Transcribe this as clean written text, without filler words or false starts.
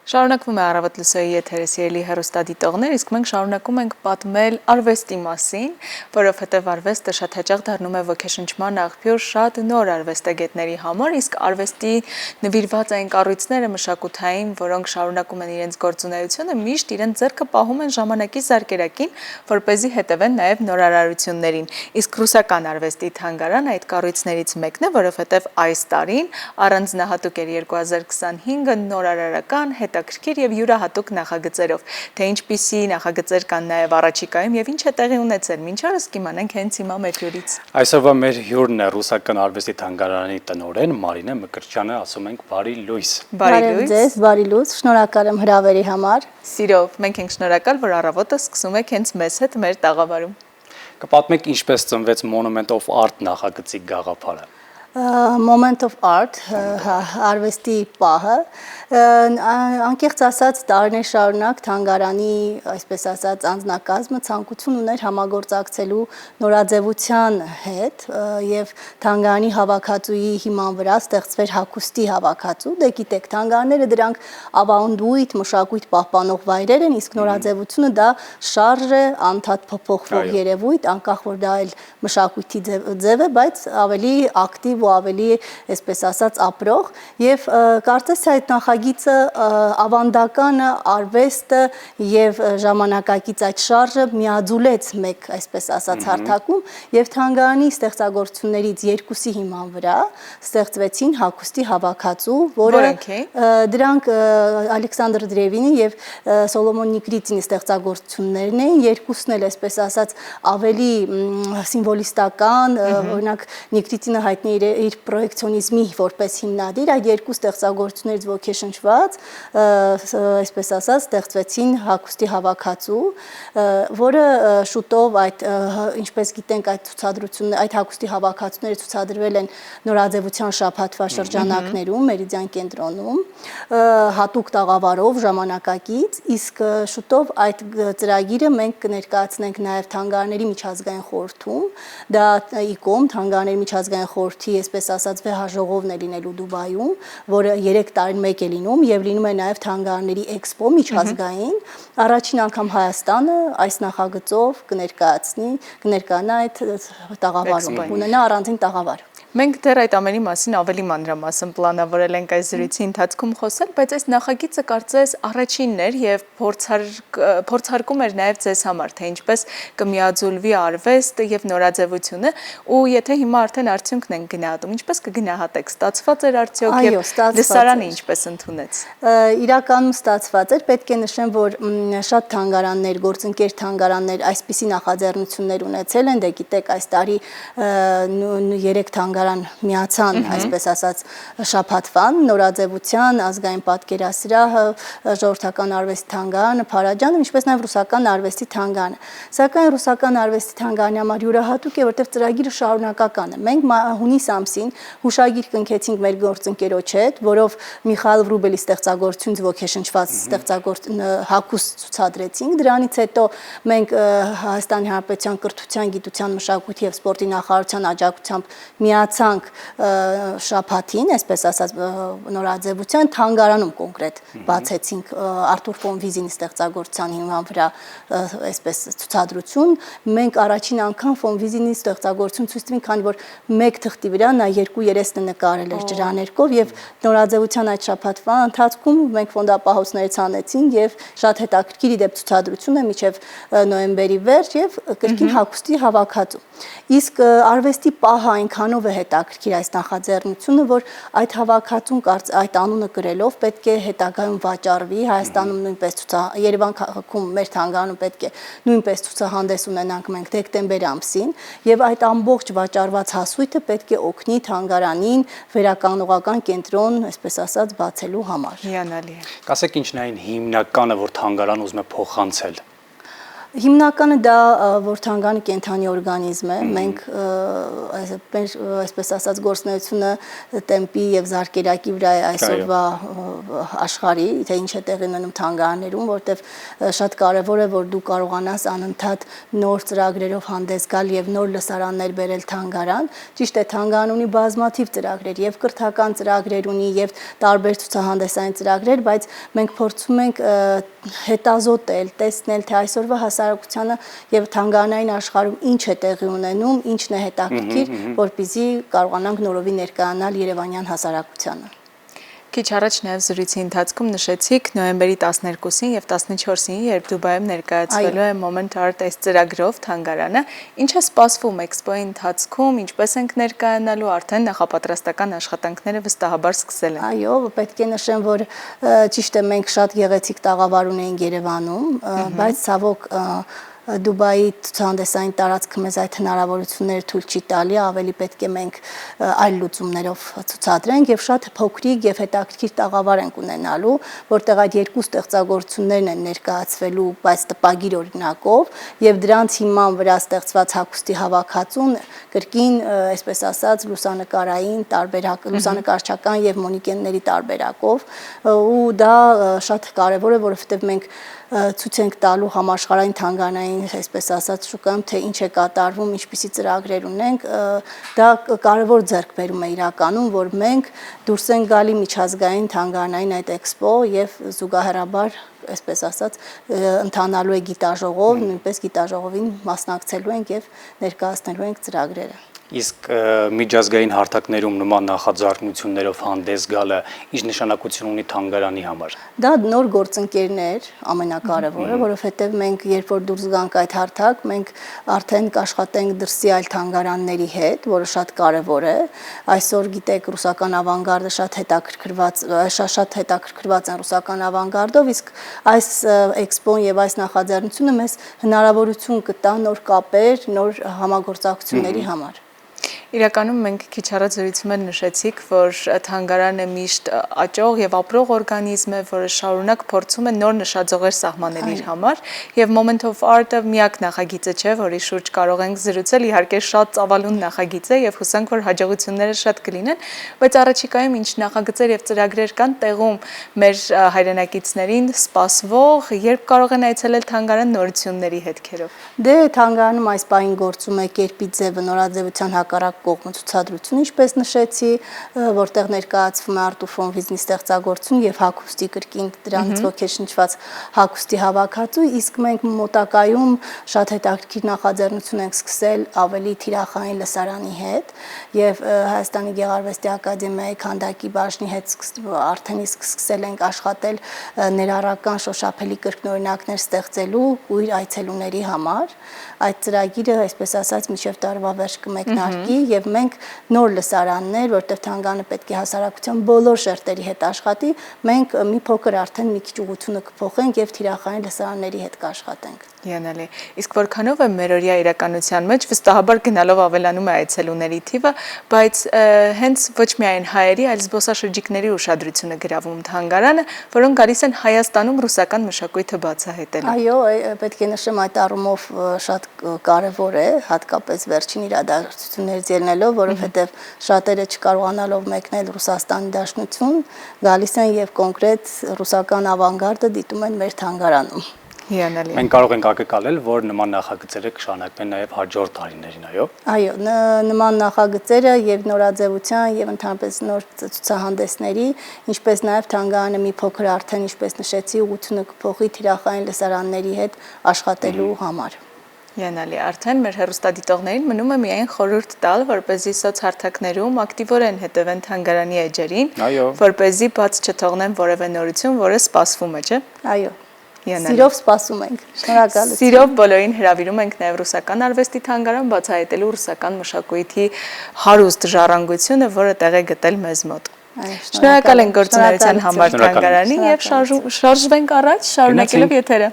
Շարունակվում է Առավոտ լսոյի եթերը սիրելի հեռուստադիտողներ, իսկ մենք շարունակում ենք պատմել արվեստի մասին, որովհետև արվեստը շատ հաճախ դառնում է ոգեշնչման աղբյուր շատ նոր արվեստագետների համար, իսկ արվեստի նվիրված այն կառույցները մշակութային, որոնք շարունակում են իրենց գործունեությունը, միշտ իրենց ձեռքը պահում են ժամանակի զարկերակին, որպեսզի հետևեն նաև նորարարություններին։ Իսկ ռուսական արվեստի թանգարան այդ կառույցներից մեկն է, որովհետև այս տարին առանձնահատուկ էր 2025-ը նորարարական հետաքրքիր եւ յուրահատուկ նախագծերով, թե ինչպիսի նախագծեր կան նաեւ առաջիկայում եւ ինչ է տեղի ունեցել, մինչ օրս կիմանանք հենց հիմա մեր հյուրից։ Այսօրվա մեր հյուրն է ռուսական արվեստի թանգարանի տնօրեն Մարինե Մկրտչյանը, ասում ենք բարի լույս։ Բարի լույս, բարի լույս, շնորհակալ եմ հրավերի համար։ Սիրով, մենք ենք շնորհակալ, որ առավոտը սկսում եք հենց մեզ հետ մեր տաղավարում։ Կպատմեք ինչպես ծնվեց Monument of Art նախագծի գաղափարը։ Moment of Art, արվեստի պահը, անկեղծ ասած տարիներ շարունակ թանգարանի, այսպես ասած, անձնակազմը ցանկություն ուներ համագործակցելու նորաձևության հետ եւ թանգարանի հավաքածուի հիման վրա ստեղծվեր հագուստի հավաքածու։ Դե գիտեք, թանգարանները դրանք ավանդույթ, մշակույթ պահպանող վայրեր են, իսկ նորաձևությունը դա շարժ է, անդադ փոփոխվող երևույթ, անկախ որ դա էլ մշակույթի ձև է, բայց ավելի ակտիվ ու ավելի, այսպես ասած, ապրող եւ կարծես այդ նախագիծը ավանդականը, արվեստը եւ ժամանակակից այդ շարժը միաձուլեց մեկ, այսպես ասած, հարթակում եւ թանգարանի ստեղծագործություններից երկուսի հիման վրա ստեղծվեցին հագուստի հավաքածու, որը դրանք Ալեքսանդր Դրևինի եւ Սոլոմոն Նիկրիտինի ստեղծագործություններն էին, երկուսն էլ, այսպես ասած, ավելի սիմվոլիստական, օրինակ Նիկրիտինը հայտնի իր պրոյեկցիոնիզմի որպես հիմնադիր, այդ երկու ստեղծագործություններից ոգեշնչված, այսպես ասած, ստեղծվեցին հագուստի հավաքածու, որը շուտով այդ, ինչպես գիտենք, այդ ցուցադրությունները, այդ հագուստի հավաքածուները ցուցադրվել են նորաձևության շաբաթվա շրջանակներում, Մերիդիան կենտրոնում, հատուկ տաղավարով ժամանակակից, իսկ շուտով այդ ծրագիրը մենք կներկայացնենք նաև թանգարանների միջազգային խորհրդում, դա ICOM թանգարանների միջազգային խորհրդի, այսպես ասած, վեհաժողովն է լինելու Դուբայում, որը 3 տարին մեկ է լինում եւ լինում է նաեւ թանգարանների էքսպո միջազգային, առաջին անգամ Հայաստանը այս նախագծով կներկայանա այդ տաղավարում, ունենա առանձին տաղավար։ Մենք դեռ այդ ամենի մասին ավելի մանրամասն պլանավորել ենք այս զրույցի ընթացքում խոսել, բայց այս նախագիծը կարծես առաջինն էր եւ փորձարկում էր նաեւ ձեզ համար, թե ինչպես կմիաձուլվի արվեստը եւ նորաձևությունը, ու եթե հիմա արդեն արդյունքն են գնահատում, ինչպես կգնահատեք, ստացված էր արդյոք եւ լսարանը ինչպես ընդունեց։ Իրականում ստացված էր, պետք է նշեմ, որ շատ թանգարաններ, գործընկեր թանգարաններ այսպիսի նախաձեռնություններ ունեցել են, դե գիտեք, այս տարի 3 թանգարան միացան, այսպես ասած, շաբաթվան, նորաձևության, ազգային պատկերասրահը, ժողովրդական արվեստի թանգարանը, Փարաջանը, ինչպես նաև ռուսական արվեստի թանգարանը։ Սակայն ռուսական արվեստի թանգարանի համար յուրահատուկ է, որտեղ ծրագիրը շարունակական է։ Մենք հունիս ամսին հուշագիր կնքեցինք մեր գործընկերոջ հետ, որով Միխայել Վրուբելի ստեղծագործությունից ոգեշնչված հագուստ ցուցադրեցինք։ Դրանից հետո մենք Հայաստանի Հանրապետության կրթության, գիտության, մշակույթի եւ սպորտի նախարարության աջակցությամբ միացանք շաբաթին, այսպես ասած, նորաձևության թանգարանում կոնկրետ բացեցինք Արթուր ֆոն Վիզինի ստեղծագործության հիման վրա այսպես ցուցադրություն։ Մենք առաջին անգամ ֆոն Վիզինի ստեղծագործություն ցույց տվինք, քանի որ մեկ թղթի վրա նա 2 երեսն նկարել էր ջրաներկով եւ նորաձևության այդ շաբաթվա ընթացքում մենք ֆոնդապահոցներից անեցինք եւ շատ հետաքրքիր իդեպ ցուցադրություն է մինչեւ նոյեմբերի վերջ եւ կրկին հագուստի հավաքածու։ Իսկ արվեստի պահը այնքանով է հետաքրքիր այս նախաձեռնությունը, որ այդ հավաքածուն այդ անունը գրելով պետք է հետագայում վաճառվի, Հայաստանում նույնպես Երևան քաղաքում մեր թանգարանում պետք է նույնպես ցուցահանդես ունենանք մենք դեկտեմբեր ամսին, եւ այդ ամբողջ վաճառված հասույթը պետք է օգնի թանգարանին վերականգնողական կենտրոն, այսպես ասած, բացելու համար։ Հիանալի է։ Կասեք ինչն է այն հիմնականը, որ թանգարանը ուզում է փոխանցել։ Հիմնականը դա որ թանգարանը կենդանի օրգանիզմ է, մենք այսպես ասած գործունեությունը տեմպի եւ զարկերակի վրա է այսօրվա աշխարհի, թե ինչ է տեղի ունենում թանգարաններում, որտեվ շատ կարեւոր է որ դու կարողանաս անընդհատ նոր ծրագրերով հանդես գալ եւ նոր լսարաններ բերել թանգարան։ Ճիշտ է, թանգարանը ունի բազմաթիվ ծրագրեր եւ կրթական ծրագրեր ունի եւ տարբեր ցուցահանդեսային ծրագրեր, բայց մենք փորձում ենք հետազոտել, տեսնել, թե այսօրվա հասարակությանը եւ թանգարանային աշխարհում ինչ է տեղի ունենում, ինչն է հետաքրքիր, որպեսզի կարողանանք նորովի ներկայանալ Երևանյան հասարակությանը։ Քիչ առաջ նաև զրույցի ընթացքում նշեցիք նոյեմբերի 12-ին եւ 14-ին, երբ Դուբայում ներկայացվելու է Moment Art այս ծրագրով թանգարանը, ինչ է սպասվում էքսպոյի ընթացքում, ինչպես ենք ներկայանալու, արդեն նախապատրաստական աշխատանքները վստահաբար սկսել են։ Այո, պետք է նշեմ, որ ճիշտ է, մենք շատ գեղեցիկ տաղավար ունեինք Երևանում, բայց ցավոք Դուբայի ցուցահանդեսային տարածքը մեզ այդ հնարավորությունները թույլ չի տալի, ավելի պետք է մենք այլ լուծումներով ցուցադրենք եւ շատ փոքրիկ եւ հետաքրքիր տաղավար ենք ունենալու, որտեղ այդ երկու ստեղծագործություններն են ներկայացվելու, բայց տպագիր օրինակով եւ դրանց հիման վրա ստեղծված հագուստի հավաքածուն կրկին, այսպես ասած, լուսանկարային տարբերակ, լուսանկարչական եւ մոնիկենների տարբերակով, ու դա շատ կարեւոր է, որովհետեւ մենք ցույց ենք տալու համաշխարհային թանգարանային, այսպես ասած, շուկայում, թե ինչ է կատարվում, ինչպիսի ծրագրեր ունենք, դա կարևոր ձեռքբերում է իրականում, որ մենք դուրս ենք գալի միջազգային թանգարանային այդ էքսպո եւ զուգահեռաբար, այսպես ասած, ընթանալու է գիտաժողով, նույնպես գիտաժողովին մասնակցելու ենք եւ ներկայացնելու ենք ծրագրերը։ Իսկ միջազգային հարթակներում նման նախաձեռնություններով հանդես գալը ինչ նշանակություն ունի թանգարանի համար։ Դա նոր գործընկերներ ամենակարևորը, որովհետև մենք երբ որ դուրս գանք այդ հարթակ, մենք արդեն կաշխատենք դրսի այլ թանգարանների հետ, որը շատ կարևոր է։ Այսօր գիտեք, ռուսական ավանգարդը շատ հետաքրքրված են ռուսական ավանգարդով, իսկ այս էքսպոն եւ այս նախաձեռնությունը մեզ հնարավորություն կտա նոր կապեր, նոր համագործակցությունների համար։ Իրականում մենք քիչ առաջ զրույցում նշեցիք, որ թանգարանը միշտ աճող եւ ապրող օրգանիզմ է, որը շարունակ փորձում է նոր նշաձողեր սահմանել իր համար, եւ Moment of Art-ը միակ նախագիծը չէ, որի շուրջ կարող ենք զրուցել, իհարկե շատ ծավալուն նախագիծ է եւ հուսանք, որ հաջողությունները շատ կլինեն, բայց առաջիկայում ինչ նախագծեր եւ ծրագրեր կան տեղում մեր հայրենակիցներին սպասվող, երբ կարող են այցելել թանգարան նորությունների հետքերով։ Դե թանգարանում այս պահին գործում է կերպի ձևը նորաձևության հակառակ կողմը ցուցադրություն, ինչպես նշեցի, որտեղ ներկայացվում է Արտուֆոն Վիզնի ստեղծագործություն եւ հագուստի կրկին դրանից ոգեշնչված հագուստի հավաքածու, իսկ մենք մոտակայում շատ հետաքրքիր նախաձեռնություն ենք սկսել ավելի թիրախային լսարանի հետ եւ Հայաստանի Գեղարվեստի ակադեմիայի քանդակի բաժնի հետ արդեն իսկ սկսել ենք աշխատել ներառական շոշափելի կրկնօրինակներ ստեղծելու ու իր այցելուների համար։ Այդ ծրագիրը, այսպես ասած, մինչև տարվա վերջ կմեկնարկի եւ մենք նոր լսարաններ, որտեղ թանգարանը պետք է հասարակության բոլոր շերտերի հետ աշխատի, մենք մի փոքր արդեն մի քիչ ուղղությունը կփոխենք եւ թիրախային լսարանների հետ կաշխատենք։ Հիանալի։ Իսկ որքանով է մերօրյա իրականության մեջ վստահաբար գնալով ավելանում է այցելուների թիվը, բայց հենց ոչ միայն հայերի, այլ զբոսաշրջիկների ուշադրությունը գրավում թանգարանը, որոնք գալիս են Հայաստանում ռուսական մշակույթը բացահայտելու։ Այո, պետք է նշեմ այդ առումով շատ կարևոր է, հատկապես վերջին իրադարձություններից ելնելով, որովհետև շատերը չկարողանալով մեկնել Ռուսաստանի Դաշնություն, գալիս են եւ կոնկրետ ռուսական ավանգարդը դիտում են մեր թանգարանում։ Հիանալի։ Մենք կարող ենք ակնկալել, որ նման նախագծերը կշարունակվեն նաև հաջորդ տարիներին, այո։ Այո, նման նախագծերը եւ նորաձևության եւ ընդհանրապես նոր ցուցահանդեսների, ինչպես նաեւ թանգարանը մի փոքր արդեն, ինչպես նշեցի, ուղղությունը կփոխի թիրախային լսարանների հետ աշխատելու համար։ Հիանալի, արդեն մեր հեռուստադիտողներին մնում է միայն խորհուրդ տալ, որպեսզի սոցհարթակներում ակտիվորեն հետևեն թանգարանի էջերին, որպեսզի բաց չթողնեն որևէ նորություն, որը սպասվում է, չէ՞։ Այո։ Սիրով սպասում ենք։ Շնորհակալություն։ Սիրով բոլորին հրավիրում ենք նաև ռուսական արվեստի թանգարան բացահայտելու ռուսական մշակույթի հարուստ ժառանգությունը, որը տեղ է գտել մեզ մոտ։ Շնորհակալ ենք գործունեության համար թանգարանին եւ շարժվենք առաջ, շարունակելով եթերը։